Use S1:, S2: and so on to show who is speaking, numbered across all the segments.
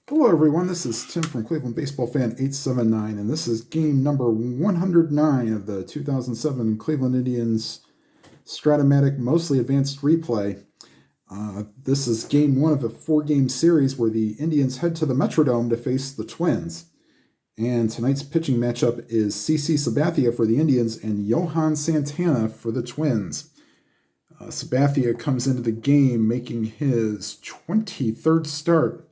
S1: Hello, everyone. This is Tim from Cleveland Baseball Fan 879, and this is game number 109 of the 2007 Cleveland Indians Stratomatic Mostly Advanced Replay. This is game one of a four-game series where the Indians head to the Metrodome to face the Twins. And tonight's pitching matchup is CC Sabathia for the Indians and Johan Santana for the Twins. Sabathia comes into the game making his 23rd start.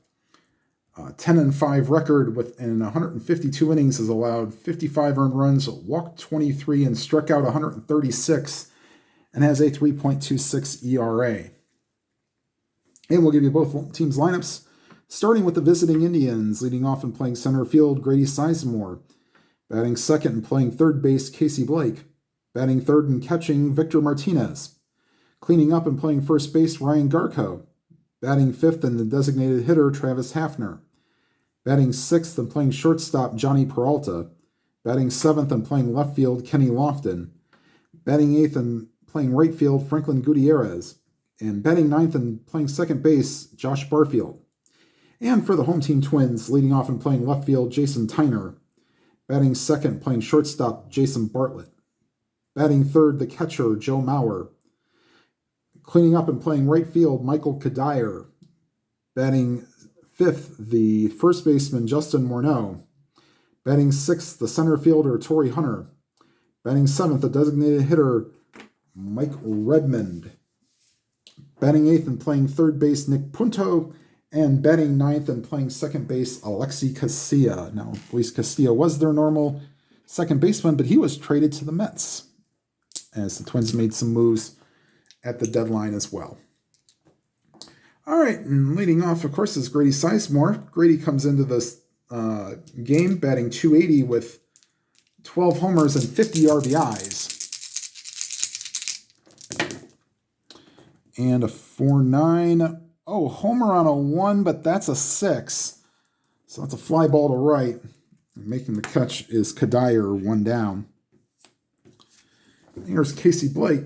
S1: 10-5 record in 152 innings has allowed 55 earned runs, walked 23, and struck out 136, and has a 3.26 ERA. And we'll give you both teams' lineups, starting with the visiting Indians, leading off and playing center field, Grady Sizemore. Batting second and playing third base, Casey Blake. Batting third and catching, Victor Martinez. Cleaning up and playing first base, Ryan Garko. Batting fifth and the designated hitter, Travis Hafner. Batting sixth and playing shortstop, Johnny Peralta. Batting seventh and playing left field, Kenny Lofton. Batting eighth and playing right field, Franklin Gutierrez. And batting ninth and playing second base, Josh Barfield. And for the home team Twins, leading off and playing left field, Jason Tyner. Batting second and playing shortstop, Jason Bartlett. Batting third, the catcher, Joe Mauer. Cleaning up and playing right field, Michael Kadire. Batting fifth, the first baseman, Justin Morneau. Batting sixth, the center fielder, Torrey Hunter. Batting seventh, the designated hitter, Mike Redmond. Batting eighth and playing third base, Nick Punto. And batting ninth and playing second base, Alexi Casilla. Now, Luis Casilla was their normal second baseman, but he was traded to the Mets as the Twins made some moves at the deadline as well. All right, and leading off, of course, is Grady Sizemore. Grady comes into this game batting .280 with 12 homers and 50 RBIs. And a 4.9. Oh, homer on a 1, but that's a 6. So that's a fly ball to right. And making the catch is Kadire, one down. Here's Casey Blake.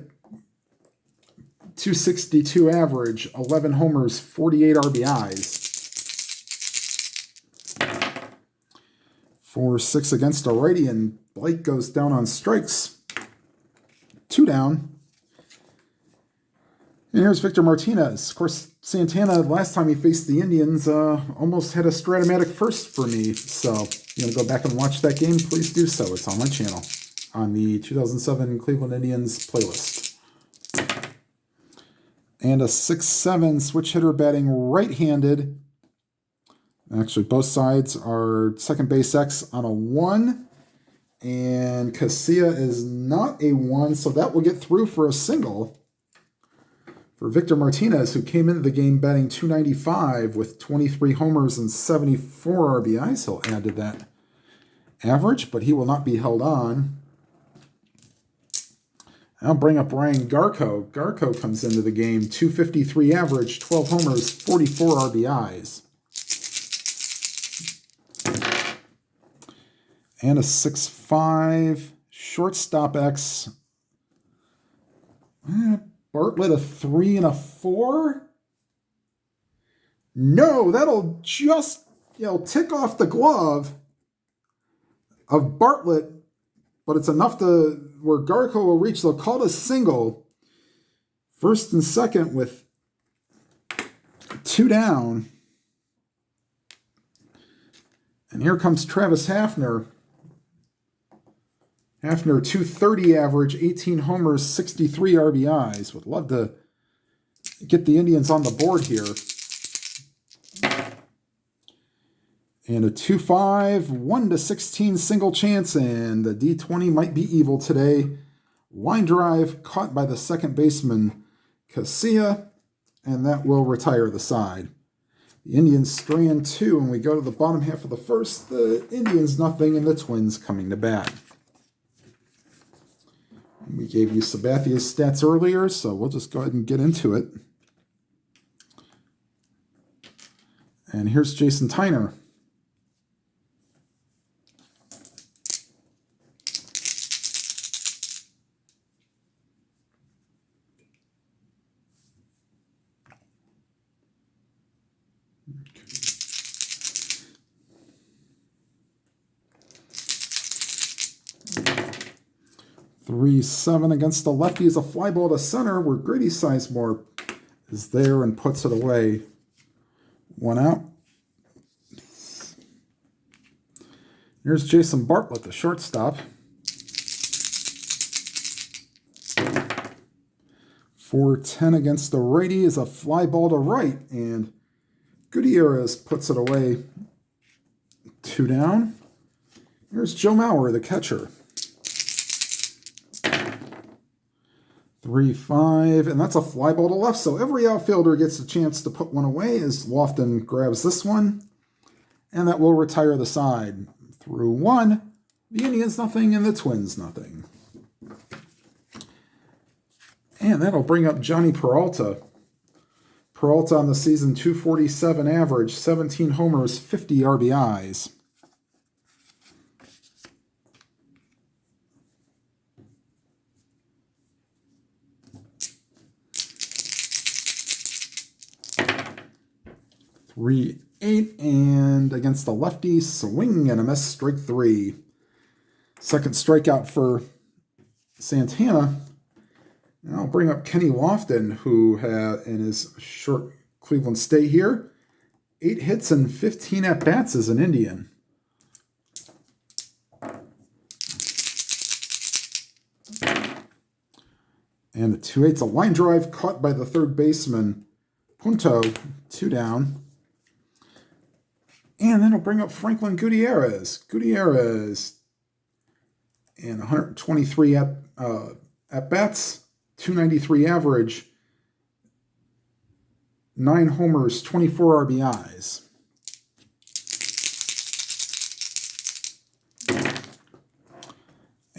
S1: 262 average, 11 homers, 48 RBIs. 4-6 against a righty, and Blake goes down on strikes. 2 down. And here's Victor Martinez. Of course, Santana, last time he faced the Indians, almost had a Stratomatic first for me. So if you want to go back and watch that game, please do so. It's on my channel on the 2007 Cleveland Indians playlist. And a 6-7 switch hitter batting right-handed. Actually, both sides are second base X on a 1. And Casilla is not a 1, so that will get through for a single for Victor Martinez, who came into the game batting .295 with 23 homers and 74 RBIs. He'll add to that average, but he will not be held on. I'll bring up Ryan Garko. Garko comes into the game, .253 average, 12 homers, 44 RBIs. And a 6.5 shortstop X. Bartlett, a 3 and a 4? No, that'll just, tick off the glove of Bartlett, but it's enough to where Garko will reach. They'll call it a single. First and second with 2 down. And here comes Travis Hafner. Hafner, .230 average, 18 homers, 63 RBIs. Would love to get the Indians on the board here. And a 2.5, 1-16 single chance, and the D20 might be evil today. Line drive caught by the second baseman, Casilla, and that will retire the side. The Indians strand 2, and we go to the bottom half of the first. The Indians nothing, and the Twins coming to bat. We gave you Sabathia's stats earlier, so we'll just go ahead and get into it. And here's Jason Tyner. 3-7 against the lefty is a fly ball to center where Grady Sizemore is there and puts it away. 1 out. Here's Jason Bartlett, the shortstop. 4-10 against the righty is a fly ball to right, and Gutierrez puts it away. 2 down. Here's Joe Mauer, the catcher. 3-5, and that's a fly ball to left, so every outfielder gets a chance to put one away as Lofton grabs this one, and that will retire the side. Through 1, the Indians nothing and the Twins nothing. And that'll bring up Johnny Peralta. Peralta on the season, 247 average, 17 homers, 50 RBIs. Three, 8, and against the lefty, swing and a miss, strike 3. Second strikeout for Santana. And I'll bring up Kenny Lofton, who had in his short Cleveland stay here, 8 hits and 15 at-bats as an Indian. And the 2-8's a line drive caught by the third baseman, Punto, 2 down. And then it'll bring up Franklin Gutierrez. Gutierrez, and 123 at-bats, 293 average, 9 homers, 24 RBIs.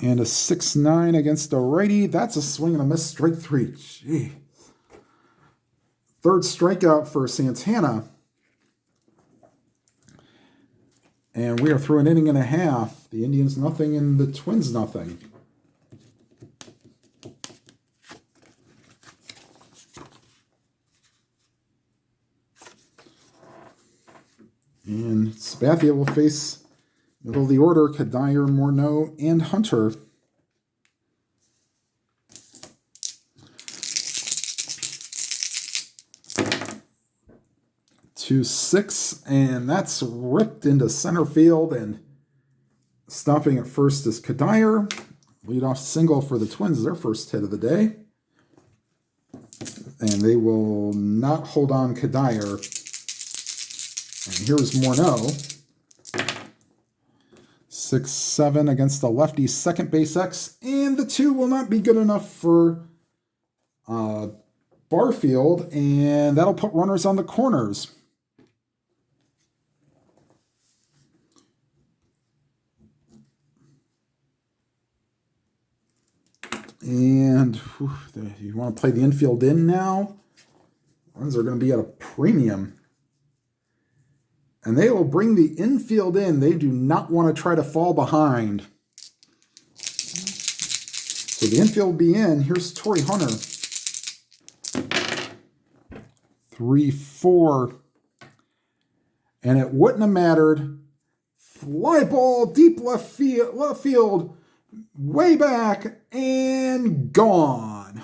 S1: And a 6-9 against the righty. That's a swing and a miss, strike 3. Gee. Third strikeout for Santana. And we are through an inning and a half. The Indians nothing and the Twins nothing. And Sabathia will face middle of the order, Kadire, Morneau, and Hunter. 2-6, and that's ripped into center field, and stopping at first is Kadire. Leadoff single for the Twins, their first hit of the day. And they will not hold on Kadire. And here's Morneau. 6-7 against the lefty second base X, and the 2 will not be good enough for Barfield, and that'll put runners on the corners. And you want to play the infield in now? Runs are going to be at a premium. And they will bring the infield in. They do not want to try to fall behind. So the infield will be in. Here's Torrey Hunter. 3-4. And it wouldn't have mattered. Fly ball, deep left field, way back, and gone.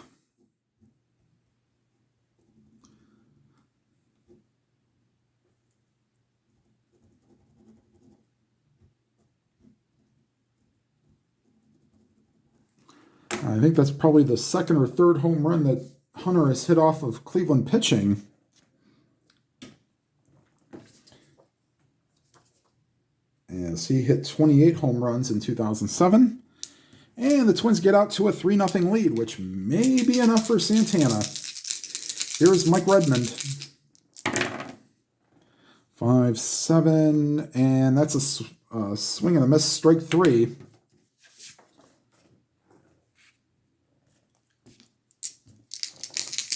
S1: I think that's probably the second or third home run that Hunter has hit off of Cleveland pitching. As he hit 28 home runs in 2007. And the Twins get out to a 3-0 lead, which may be enough for Santana. Here's Mike Redmond. 5-7, and that's a swing and a miss, strike 3.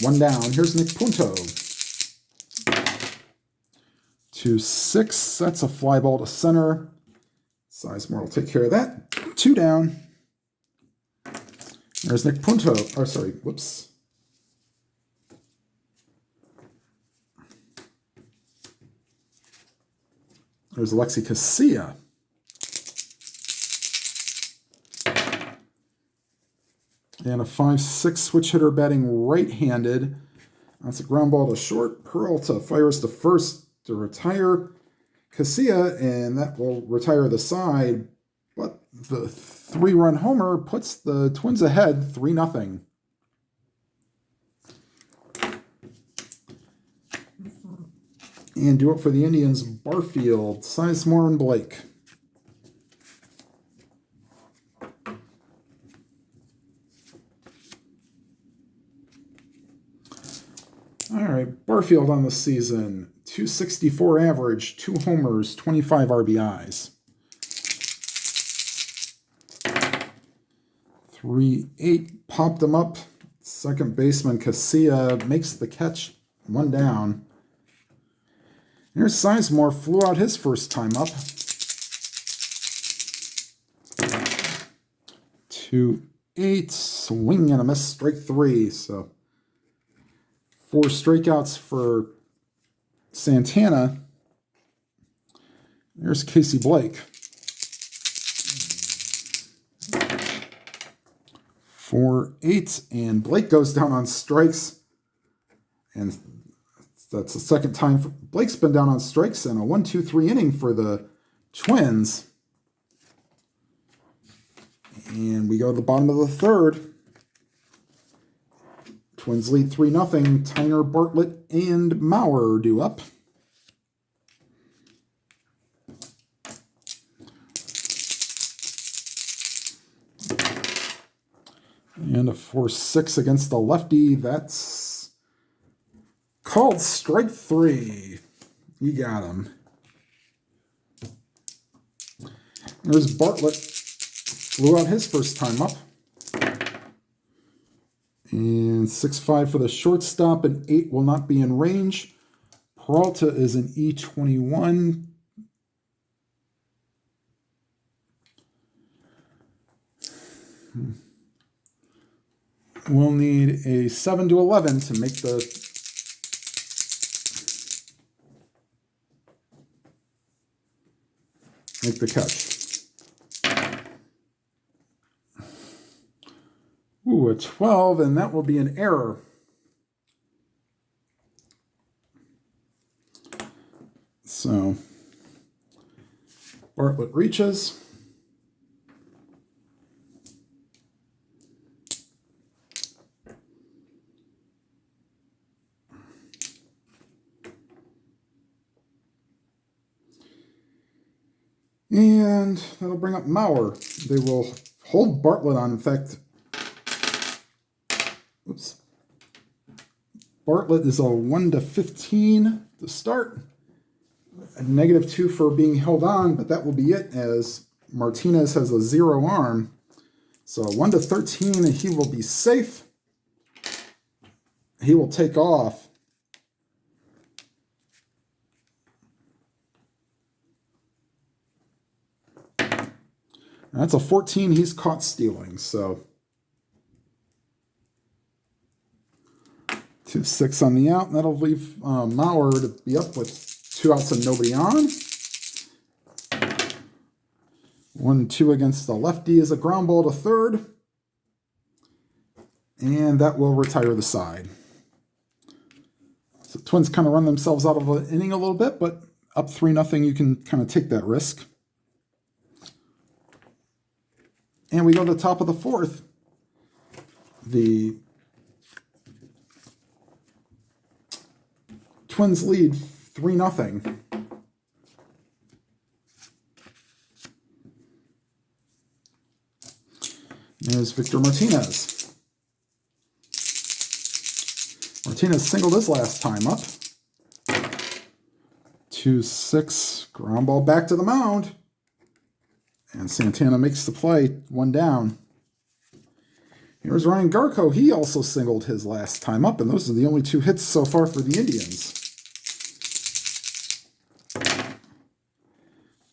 S1: One down. Here's Nick Punto. 2-6. That's a fly ball to center. Sizemore will take care of that. 2 down. There's Nick Punto. Oh, sorry. Whoops. There's Alexi Casilla. And a 5-6 switch hitter batting right-handed. That's a ground ball to short. Peralta fires to first to retire Casilla, and that will retire the side. But the 3-run homer puts the Twins ahead 3-0. And do it for the Indians, Barfield, Sizemore, and Blake. All right, Barfield on the season, 264 average, 2 homers, 25 RBIs. 3-8 popped him up. Second baseman Casilla makes the catch, 1 down. Here's Sizemore, flew out his first time up. 2-8, swing and a miss, strike 3. So 4 strikeouts for Santana. There's Casey Blake. 4-8, and Blake goes down on strikes. And that's the second time Blake's been down on strikes in a 1-2-3 inning for the Twins. And we go to the bottom of the third. Twins lead 3-0. Tyner, Bartlett, and Mauer do up. And a 4-6 against the lefty. That's called strike 3. You got him. There's Bartlett. Flew out his first time up. And 6-5 for the shortstop, and 8 will not be in range. Peralta is an E21. We'll need a 7-11 to make the catch. Ooh, a 12, and that will be an error. So Bartlett reaches. And that'll bring up Mauer. They will hold Bartlett on. In fact, oops. Bartlett is a 1-15 to start. A -2 for being held on, but that will be it as Martinez has a 0 arm. So 1-13, and he will be safe. He will take off. That's a 14 he's caught stealing, so 2-6 on the out, and that'll leave Mauer to be up with 2 outs and nobody on. 1-2 against the lefty is a ground ball to third, and that will retire the side. So Twins kind of run themselves out of the inning a little bit, but up 3-0, you can kind of take that risk. And we go to the top of the fourth. The Twins lead 3-0. There's Victor Martinez. Martinez singled his last time up. 2-6, ground ball back to the mound. And Santana makes the play, 1 down. Here's Ryan Garco. He also singled his last time up, and those are the only 2 hits so far for the Indians.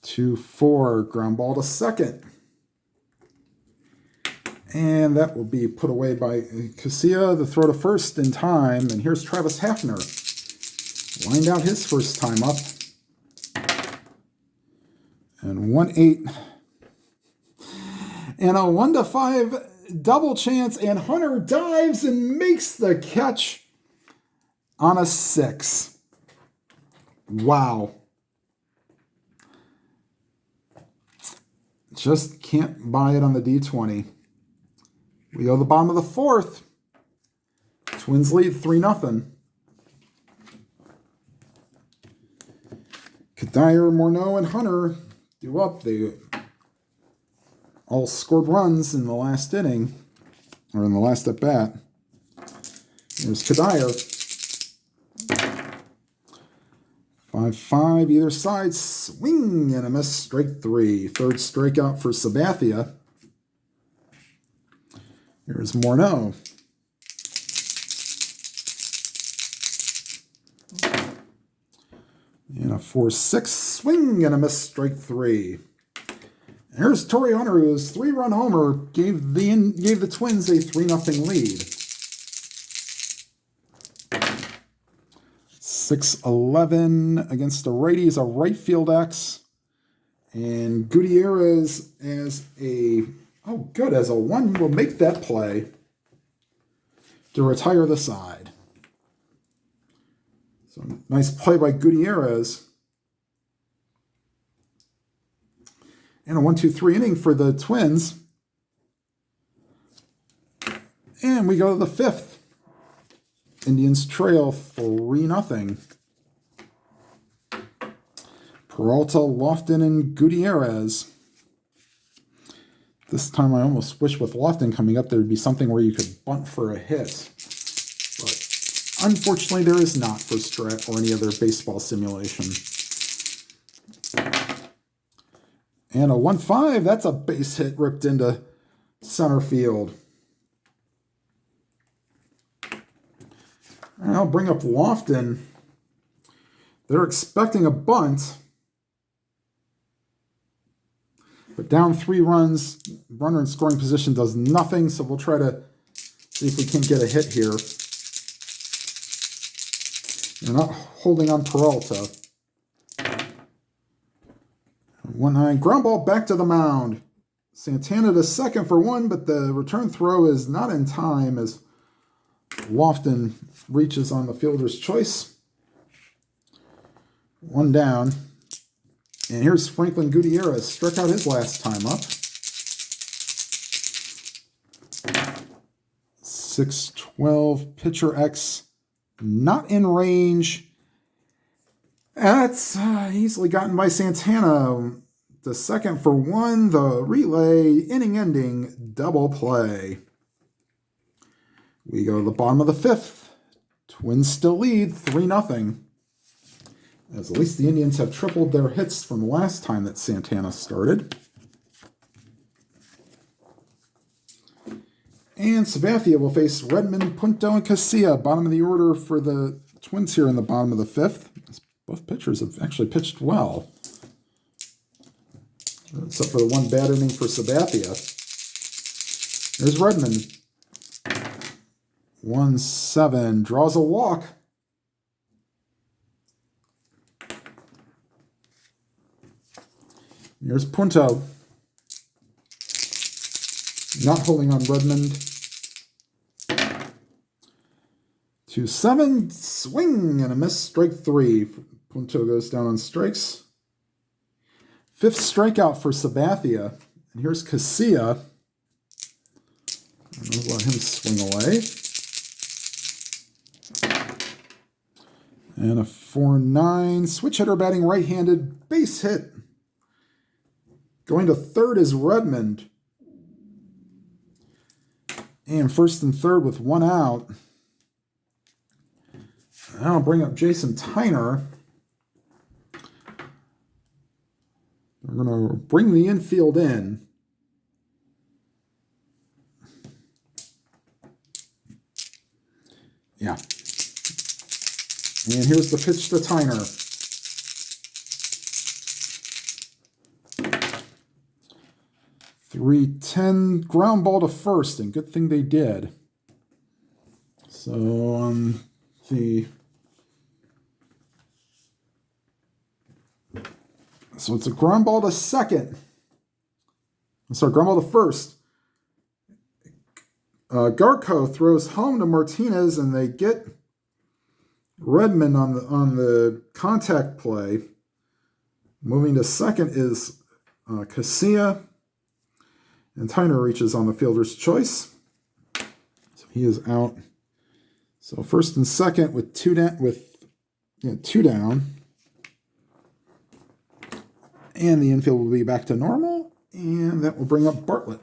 S1: 2-4, ground ball to second. And that will be put away by Casilla. The throw to first in time. And here's Travis Hafner. Lined out his first time up. And 1-8. And a 1-5 double chance, and Hunter dives and makes the catch on a 6. Wow. Just can't buy it on the D20. We go to the bottom of the 4th. Twins lead 3-0. Kadire, Morneau, and Hunter do up. They all scored runs in the last inning, or in the last at bat. There's Kadire. 5-5 either side. Swing and a miss. Strike 3. Third strikeout for Sabathia. Here's Morneau. And a 4-6 swing and a miss. Strike 3. Here's Torrey Hunter, whose 3-run homer gave the Twins a 3-0 lead. 6-11 against the righties, a right field X. And Gutierrez as a 1 will make that play to retire the side. So nice play by Gutierrez. And a 1-2-3 inning for the Twins. And we go to the 5th. Indians trail 3-0. Peralta, Lofton, and Gutierrez. This time I almost wish with Lofton coming up there would be something where you could bunt for a hit. But unfortunately there is not for strat or any other baseball simulation. And a 1-5, that's a base hit ripped into center field. And I'll bring up Lofton. They're expecting a bunt. But down 3 runs, runner in scoring position does nothing, so we'll try to see if we can get a hit here. They're not holding on Peralta. 1-9, ground ball back to the mound. Santana to second for 1, but the return throw is not in time as Lofton reaches on the fielder's choice. 1 down. And here's Franklin Gutierrez, struck out his last time up. 6-12, pitcher X, not in range. That's easily gotten by Santana. The second for 1, the relay, inning-ending double play. We go to the bottom of the 5th. Twins still lead 3-0. As at least the Indians have tripled their hits from the last time that Santana started. And Sabathia will face Redmond, Punto, and Casilla. Bottom of the order for the Twins here in the bottom of the 5th. Both pitchers have actually pitched well. Except for the 1 bad inning for Sabathia. There's Redmond. 1-7. Draws a walk. Here's Punto. Not holding on Redmond. 2-7. Swing and a miss. Strike 3. Punto goes down on strikes. 5th strikeout for Sabathia. And here's Casilla. I'll let him swing away. And a 4-9. Switch hitter batting right-handed. Base hit. Going to third is Redmond. And first and third with 1 out. I'll bring up Jason Tyner. We're going to bring the infield in. Yeah. And here's the pitch to Tyner. 3-10, ground ball to first, and good thing they did. So it's a ground ball to second. Sorry, ground ball to first. Garco throws home to Martinez, and they get Redmond on the contact play. Moving to second is Casilla, and Tyner reaches on the fielder's choice, so he is out. So first and second with two down, and the infield will be back to normal, and that will bring up Bartlett.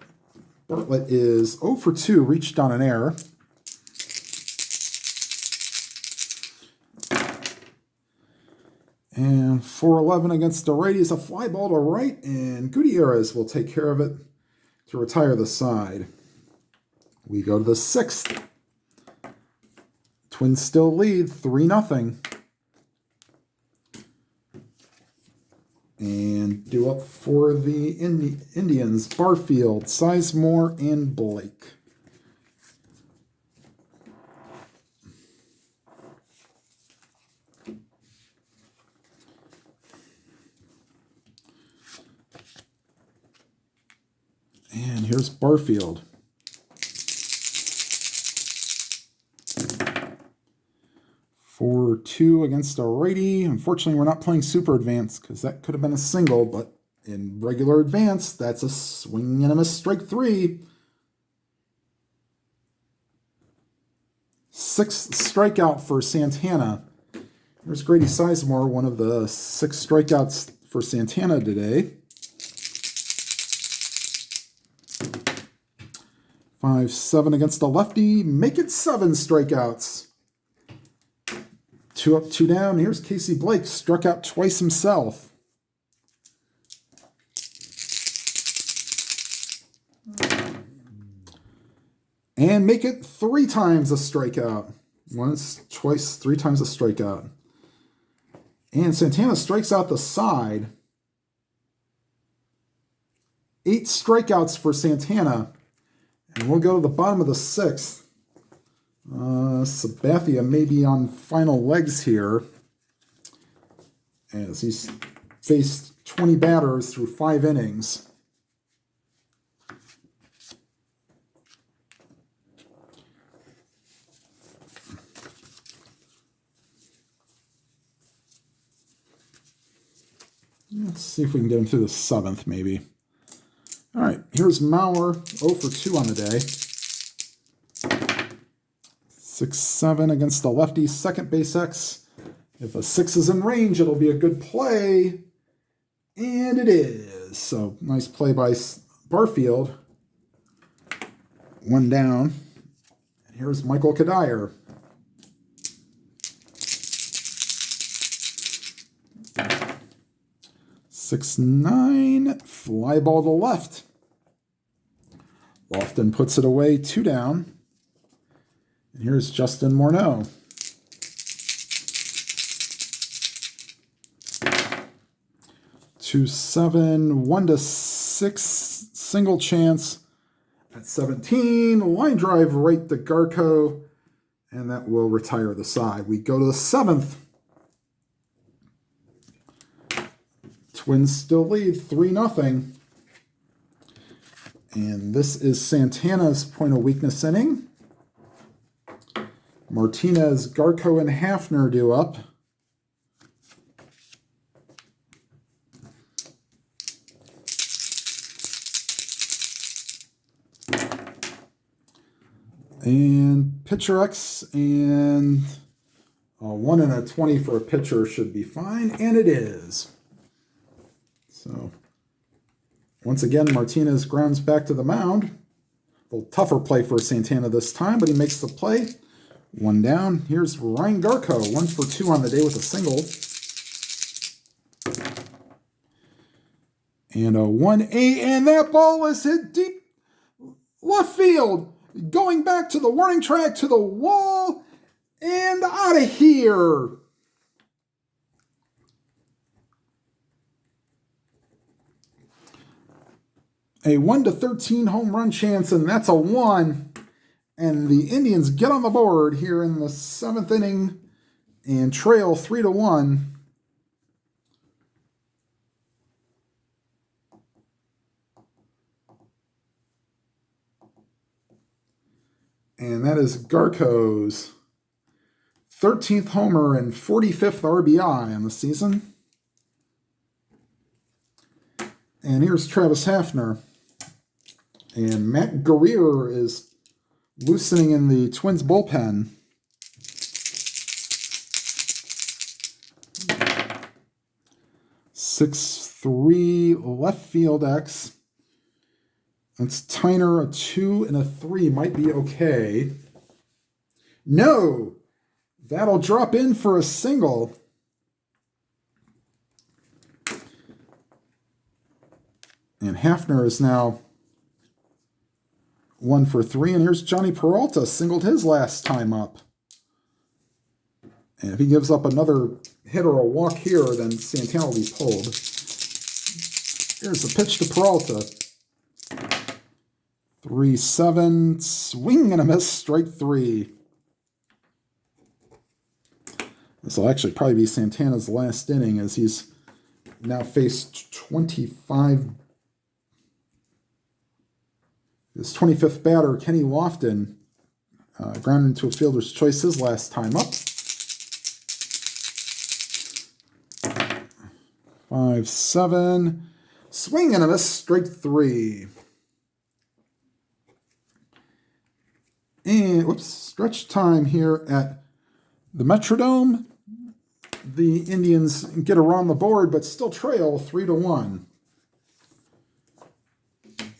S1: Bartlett is 0 for 2, reached on an error. And 4-11 against the righty is a fly ball to right, and Gutierrez will take care of it to retire the side. We go to the sixth. Twins still lead 3-0. And due up for the Indians, Barfield, Sizemore, and Blake. And here's Barfield. For 2 against a righty. Unfortunately, we're not playing super advanced because that could have been a single, but in regular advance, that's a swing and a miss, strike 3. 6th strikeout for Santana. Here's Grady Sizemore, one of the 6 strikeouts for Santana today. 5-7 against a lefty. Make it 7 strikeouts. 2 up, 2 down. Here's Casey Blake, struck out twice himself. And make it 3 times a strikeout. Once, twice, 3 times a strikeout. And Santana strikes out the side. 8 strikeouts for Santana. And we'll go to the bottom of the 6th. Sabathia may be on final legs here, as he's faced 20 batters through 5 innings. Let's see if we can get him through the 7th, maybe. All right, here's Mauer, 0 for 2 on the day. 6-7 against the lefty, second base X. If a 6 is in range, it'll be a good play. And it is. So, nice play by Barfield. 1 down. And here's Michael Kadire. (6-9), fly ball to left. Lofton puts it away, 2 down. And here's Justin Morneau. (2-7), 1-6, single chance at 17. Line drive right to Garco, and that will retire the side. We go to the 7th. Twins still lead 3-0. And this is Santana's point of weakness inning. Martinez, Garco, and Hafner due up. And pitcher X, and a 1 and a 20 for a pitcher should be fine, and it is. So, once again, Martinez grounds back to the mound. A little tougher play for Santana this time, but he makes the play. 1 down. Here's Ryan Garco, 1 for 2 on the day with a single. And a 1-8, and that ball is hit deep left field. Going back to the warning track, to the wall, and out of here. A 1-13 home run chance, and that's a 1. And the Indians get on the board here in the 7th inning and trail 3-1. And that is Garco's 13th homer and 45th RBI on the season. And here's Travis Hafner. And Matt Guerrier is loosening in the Twins bullpen. (6'3" left field X. That's Tyner, a 2 and a 3 might be okay. No! That'll drop in for a single. And Hafner is now 1 for 3. And here's Johnny Peralta, singled his last time up. And if he gives up another hit or a walk here, then Santana will be pulled. Here's the pitch to Peralta. 3-7, swing and a miss, strike 3. This will actually probably be Santana's last inning, as he's now faced 25. His 25th batter, Kenny Lofton, grounded into a fielder's choice his last time up. 5-7, swing and a miss, strike 3. And whoops, stretch time here at the Metrodome. The Indians get around the board, but still trail 3-1.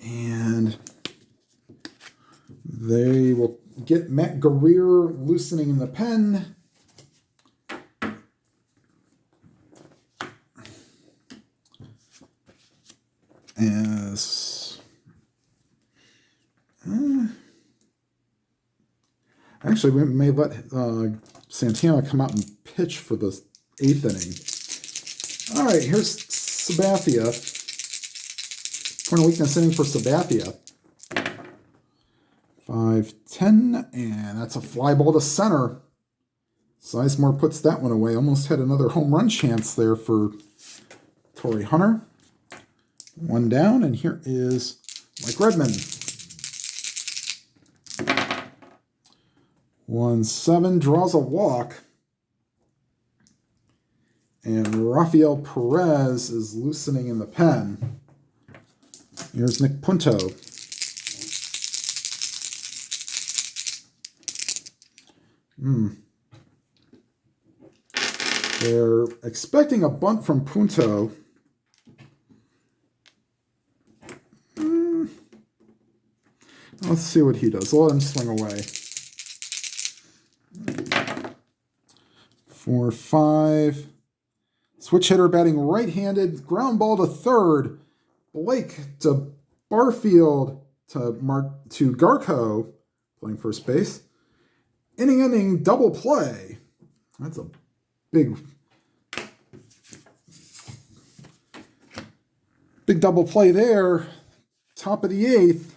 S1: And they will get Matt Guerrier loosening in the pen. Actually, we may let Santana come out and pitch for the 8th inning. All right, here's Sabathia. Point of weakness inning for Sabathia. 5-10, and that's a fly ball to center. Sizemore puts that one away. Almost had another home run chance there for Torrey Hunter. 1 down, and here is Mike Redmond. 1-7, draws a walk. And Rafael Perez is loosening in the pen. Here's Nick Punto. They're expecting a bunt from Punto. Let's see what he does. Let him swing away. 4-5. Switch hitter batting right-handed. Ground ball to third. Blake to Barfield to Garco playing first base. Inning double play. That's a big double play there. Top of the 8th.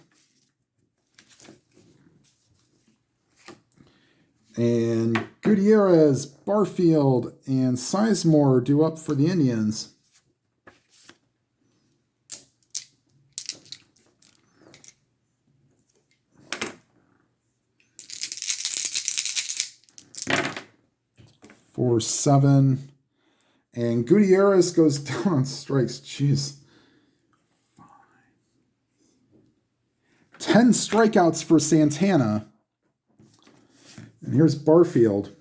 S1: And Gutierrez, Barfield, and Sizemore due up for the Indians. For 7. And Gutierrez goes down on strikes. Jeez. 10 strikeouts for Santana. And here's Barfield.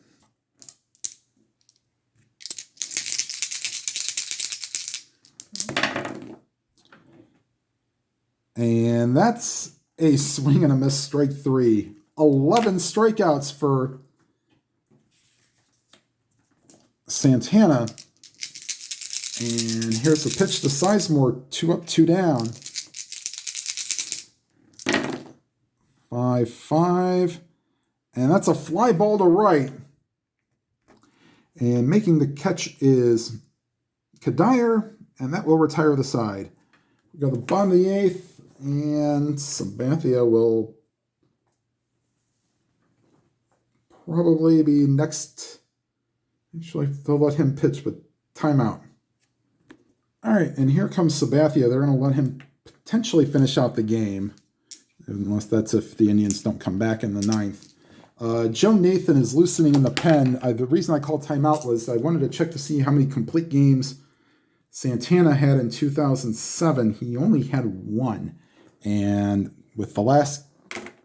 S1: And that's a swing and a miss, strike 3. 11 strikeouts for Santana. And here's the pitch to Sizemore, 2 up, 2 down. 5-5. And that's a fly ball to right. And making the catch is Kadire, and that will retire the side. We got the bottom of the 8th, and Sabathia will probably be next. Actually, they'll let him pitch, but timeout. All right, and here comes Sabathia. They're going to let him potentially finish out the game. unless that's if the Indians don't come back in the ninth. Joe Nathan is loosening in the pen. The reason I called timeout was I wanted to check to see how many complete games Santana had in 2007. He only had one. And with the last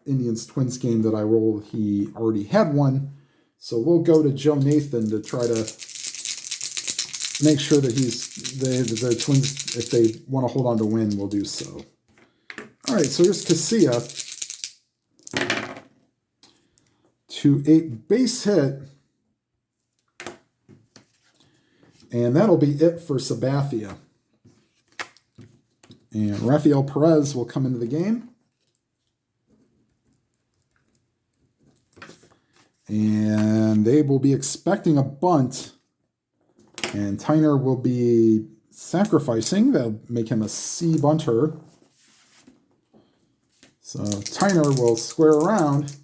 S1: Indians-Twins game that I rolled, he already had one. So we'll go to Joe Nathan to try to make sure that the Twins, if they want to hold on to win, will do so. All right, so here's Casilla to a base hit. And that'll be it for Sabathia. And Rafael Perez will come into the game. And they will be expecting a bunt. And Tyner will be sacrificing. That'll make him a C bunter. So Tyner will square around.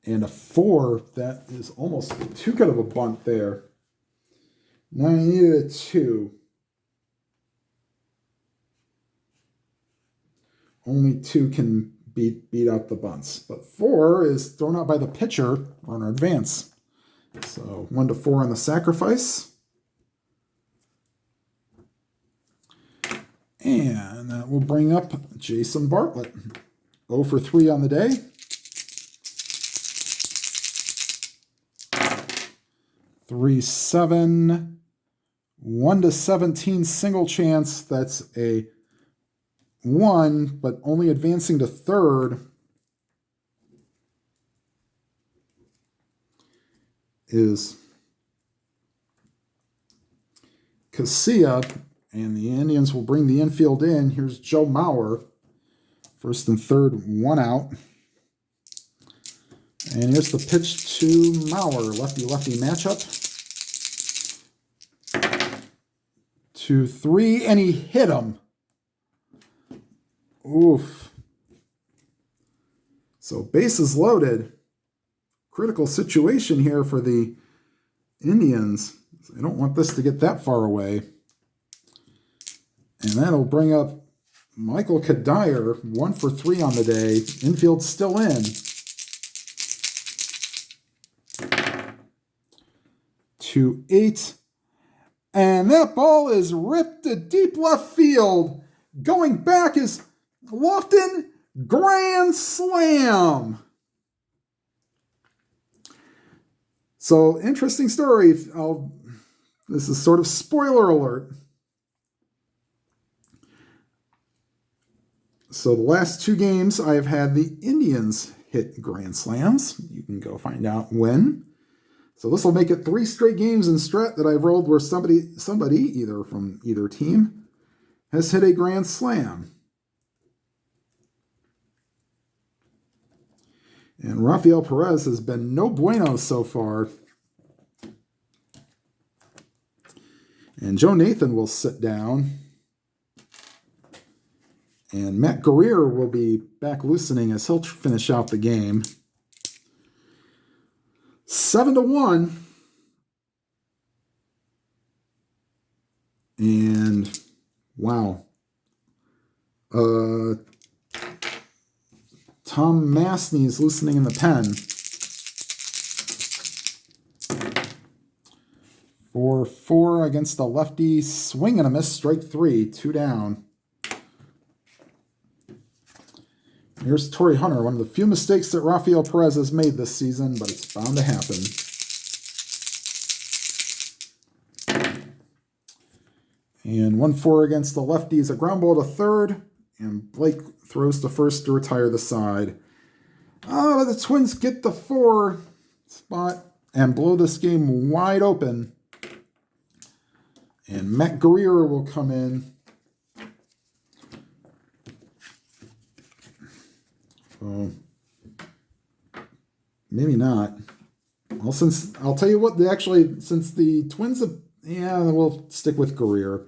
S1: And a 4, that is almost too good of a bunt there. Now I needed a 2. Only 2 can beat out the bunts. But 4 is thrown out by the pitcher on an advance. So 1-4 on the sacrifice. And that will bring up Jason Bartlett. 0 for 3 on the day. 3-7. 1-17 single chance. That's a 1, but only advancing to third is Casilla, and the Indians will bring the infield in. Here's Joe Mauer. First and third, 1 out. And here's the pitch to Mauer. Lefty-lefty matchup. 2-3, and he hit him. Oof. So bases loaded. Critical situation here for the Indians. I don't want this to get that far away. And that'll bring up Michael Kadire, 1 for 3 on the day. Infield still in. 2-8. And that ball is ripped to deep left field. Going back is Lofton, grand slam. So, interesting story. This is sort of spoiler alert. So, the last 2 games, I've had the Indians hit grand slams. You can go find out when. So, this will make it 3 straight games in strat that I've rolled where somebody either from either team has hit a grand slam. And Rafael Perez has been no bueno so far. And Joe Nathan will sit down. And Matt Guerrier will be back loosening as he'll finish out the game. 7-1. And wow. Tom Masney is loosening in the pen. 4-4 against the lefty. Swing and a miss. Strike 3. 2 down. Here's Torrey Hunter. One of the few mistakes that Rafael Perez has made this season, but it's bound to happen. And 1-4 against the lefties. A ground ball to third. And Blake throws to first to retire the side. The Twins get the 4 spot and blow this game wide open. And Matt Guerrier will come in. Maybe not. Well, I'll tell you what, since the Twins have, we'll stick with Guerrier.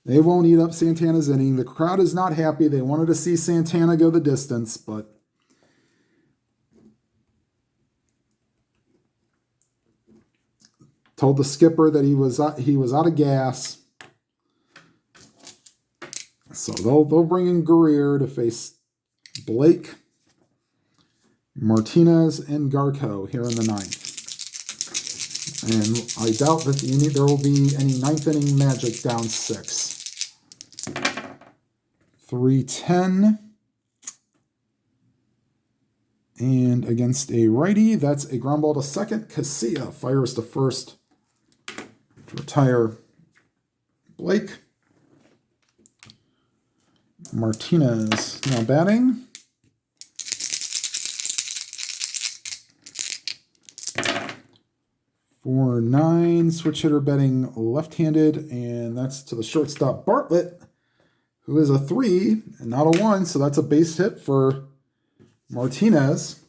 S1: They won't eat up Santana's inning. The crowd is not happy. They wanted to see Santana go the distance, but told the skipper that he was out of gas. So they'll bring in Guerrier to face Blake, Martinez, and Garco here in the ninth. And I doubt that there will be any ninth inning magic down 6. 3-10. And against a righty, that's a ground ball to second. Casilla fires to first to retire Blake. Martinez now batting. For 9, switch hitter betting left-handed, and that's to the shortstop Bartlett, who is a 3 and not a 1, so that's a base hit for Martinez.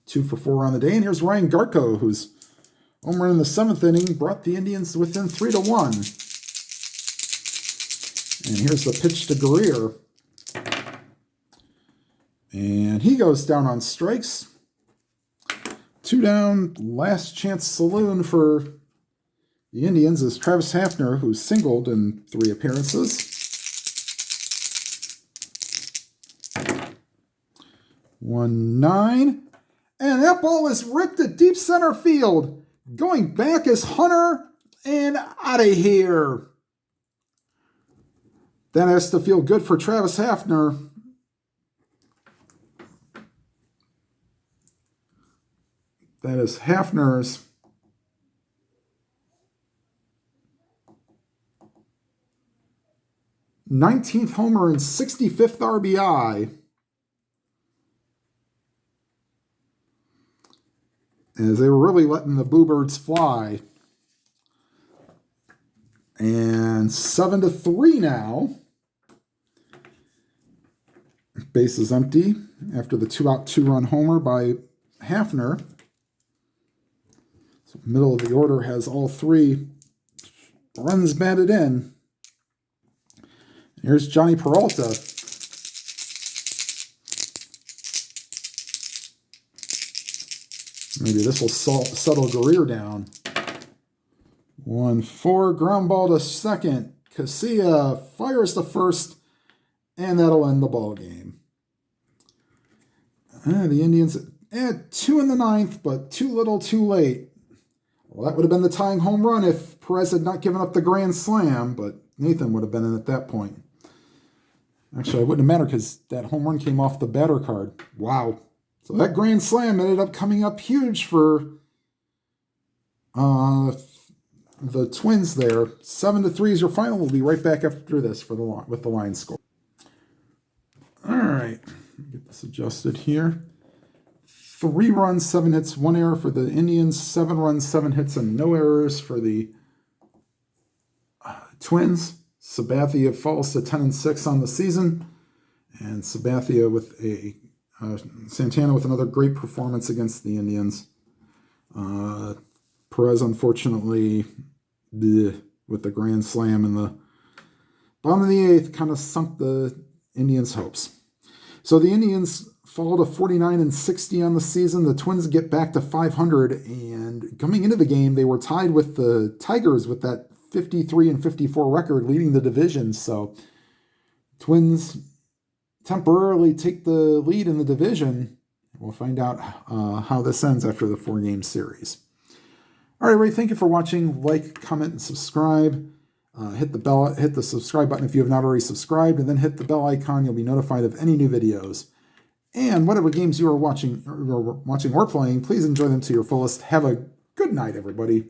S1: 2 for 4 on the day, and here's Ryan Garco, who's home run in the 7th inning, brought the Indians within 3-1. And here's the pitch to Guerrier. And he goes down on strikes. 2 down, last chance saloon for the Indians is Travis Hafner, who singled in 3 appearances. 1-9. And that ball is ripped to deep center field. Going back is Hunter, and out of here. That has to feel good for Travis Hafner. That is Hafner's 19th homer and 65th RBI. As they were really letting the Boo Birds fly. And 7-3 now. Base is empty after the 2-out 2-run homer by Hafner. So middle of the order has all 3 runs batted in. Here's Johnny Peralta. Maybe this will settle Guerrier down. 1-4, ground ball to second. Casilla fires to first, and that'll end the ball game. The Indians add 2 in the 9th, but too little, too late. Well, that would have been the tying home run if Perez had not given up the grand slam, but Nathan would have been in at that point. Actually, it wouldn't have mattered because that home run came off the batter card. Wow. So that grand slam ended up coming up huge for the Twins there. 7-3 is your final. We'll be right back after this with the line score. All right. Get this adjusted here. 3 runs, 7 hits, 1 error for the Indians. 7 runs, 7 hits, and no errors for the Twins. Sabathia falls to 10-6 on the season. And Sabathia with Santana with another great performance against the Indians. Perez, unfortunately, with the grand slam in the bottom of the 8th, kind of sunk the Indians' hopes. So the Indians fall to 49-60 on the season. The Twins get back to 500, and coming into the game, they were tied with the Tigers with that 53-54 record, leading the division. So Twins temporarily take the lead in the division. We'll find out how this ends after the 4-game series. All right, everybody, thank you for watching. Like, comment, and subscribe. Hit the subscribe button if you have not already subscribed, and then hit the bell icon. You'll be notified of any new videos. And whatever games you are watching or playing, please enjoy them to your fullest. Have a good night, everybody.